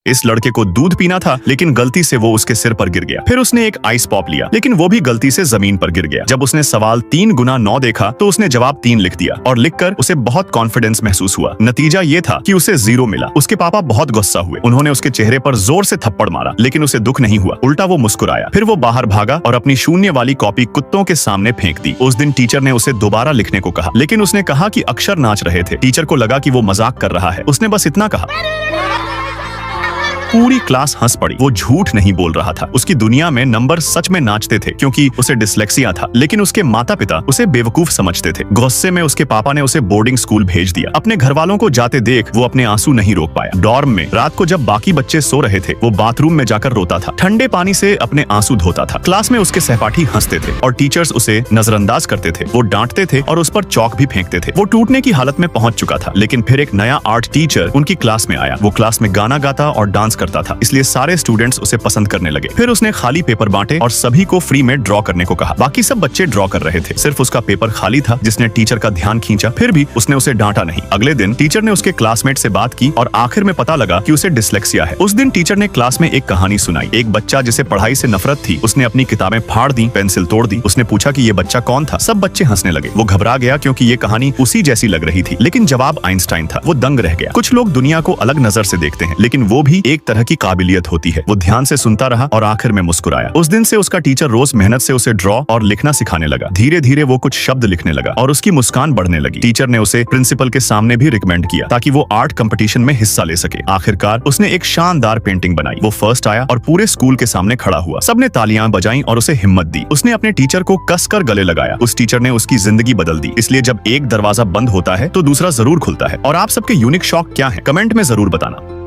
इस लड़के को दूध पीना था, लेकिन गलती से वो उसके सिर पर गिर गया। फिर उसने एक आइस पॉप लिया, लेकिन वो भी गलती से जमीन पर गिर गया। जब उसने सवाल 3 गुना 9 देखा तो उसने जवाब 3 लिख दिया और लिखकर उसे बहुत कॉन्फिडेंस महसूस हुआ। नतीजा ये था कि उसे 0 मिला। उसके पापा बहुत गुस्सा हुए। उन्होंने उसके चेहरे पर जोर से थप्पड़ मारा, लेकिन उसे दुख नहीं हुआ, उल्टा वो मुस्कुराया। फिर वो बाहर भागा और अपनी शून्य वाली कॉपी कुत्तों के सामने फेंक दी। उस दिन टीचर ने उसे दोबारा लिखने को कहा, लेकिन उसने कहा कि अक्षर नाच रहे थे। टीचर को लगा कि वो मजाक कर रहा है। उसने बस इतना कहा। पूरी क्लास हंस पड़ी। वो झूठ नहीं बोल रहा था। उसकी दुनिया में नंबर सच में नाचते थे, क्योंकि उसे डिस्लेक्सिया था। लेकिन उसके माता पिता उसे बेवकूफ समझते थे। गुस्से में उसके पापा ने उसे बोर्डिंग स्कूल भेज दिया। अपने घर वालों को जाते देख वो अपने आंसू नहीं रोक पाया। डॉर्म में रात को जब बाकी बच्चे सो रहे थे, वो बाथरूम में जाकर रोता था। ठंडे पानी से अपने आंसू धोता था। क्लास में उसके सहपाठी हंसते थे और टीचर्स उसे नजरअंदाज करते थे। वो डांटते थे और उस पर चौक भी फेंकते थे। वो टूटने की हालत में पहुंच चुका था। लेकिन फिर एक नया आर्ट टीचर उनकी क्लास में आया। वो क्लास में गाना गाता और डांस करता था, इसलिए सारे स्टूडेंट्स उसे पसंद करने लगे। फिर उसने खाली पेपर बांटे और सभी को फ्री में ड्रॉ करने को कहा। बाकी सब बच्चे ड्रॉ कर रहे थे, सिर्फ उसका पेपर खाली था, जिसने टीचर का ध्यान खींचा। फिर भी उसने उसे डांटा नहीं। अगले दिन टीचर ने उसके क्लासमेट से बात की और आखिर में पता लगा कि उसे डिस्लेक्सिया है। उस दिन टीचर ने क्लास में एक कहानी सुनाई। एक बच्चा जिसे पढ़ाई से नफरत थी, उसने अपनी किताबें फाड़ दी, पेंसिल तोड़ दी। उसने पूछा कि ये बच्चा कौन था। सब बच्चे हंसने लगे। वो घबरा गया, क्योंकि ये कहानी उसी जैसी लग रही थी। लेकिन जवाब आइंस्टाइन था। वो दंग रह गया। कुछ लोग दुनिया को अलग नजर से देखते हैं, लेकिन वो भी एक तरह की काबिलियत होती है। वो ध्यान से सुनता रहा और आखिर में मुस्कुराया। उस दिन से उसका टीचर रोज मेहनत से उसे ड्रॉ और लिखना सिखाने लगा। धीरे धीरे वो कुछ शब्द लिखने लगा और उसकी मुस्कान बढ़ने लगी। टीचर ने उसे प्रिंसिपल के सामने भी रिकमेंड किया, ताकि वो आर्ट कंपटीशन में हिस्सा ले सके। आखिरकार उसने एक शानदार पेंटिंग बनाई। वो फर्स्ट आया और पूरे स्कूल के सामने खड़ा हुआ। सबने तालियां बजाईं और उसे हिम्मत दी। उसने अपने टीचर को कसकर गले लगाया। उस टीचर ने उसकी जिंदगी बदल दी। इसलिए जब एक दरवाजा बंद होता है तो दूसरा जरूर खुलता है। और आप सबके यूनिक शौक क्या है, कमेंट में जरूर बताना।